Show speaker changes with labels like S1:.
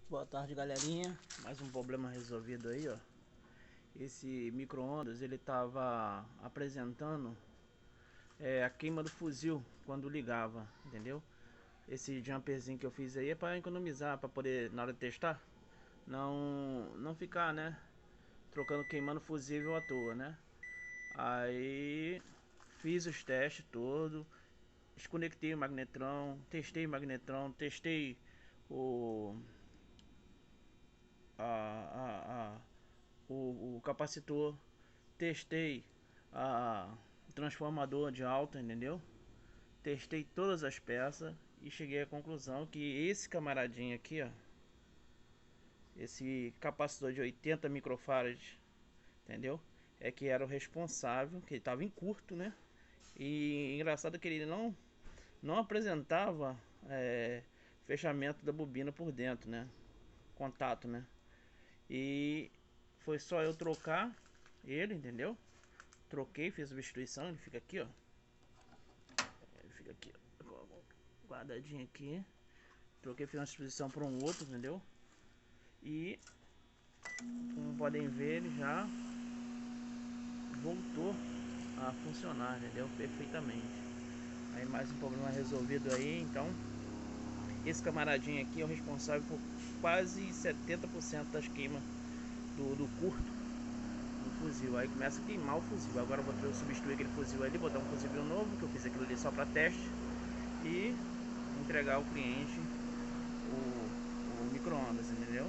S1: Boa tarde, galerinha. Mais um problema resolvido aí, ó. Esse micro-ondas, ele tava apresentando a queima do fuzil quando ligava, entendeu? Esse jumperzinho que eu fiz aí é para economizar, para poder, na hora de testar, não ficar, né, trocando, queimando fusível à toa, né? Aí fiz os testes todos, desconectei o magnetrão, testei o a, o capacitor, testei o transformador de alta, entendeu? Testei todas as peças e cheguei à conclusão que esse camaradinho aqui, ó, esse capacitor de 80 microfarads, entendeu? É que era o responsável, que ele estava em curto, né? E engraçado que ele não apresentava fechamento da bobina por dentro, né? Contato, né? E foi só eu trocar ele, entendeu? Troquei, fiz a substituição, ele fica aqui, ó. Ele fica aqui, ó, guardadinho aqui. Troquei, fiz uma substituição para um outro, entendeu? E como podem ver, ele já voltou a funcionar, entendeu? Perfeitamente. Aí mais um problema resolvido aí, então esse camaradinho aqui é o responsável por quase 70% das queimas do curto do fuzil. Aí começa a queimar o fuzil. Agora eu vou substituir aquele fuzil ali, botar um fuzil novo, que eu fiz aquilo ali só para teste, e entregar ao cliente o micro-ondas, entendeu?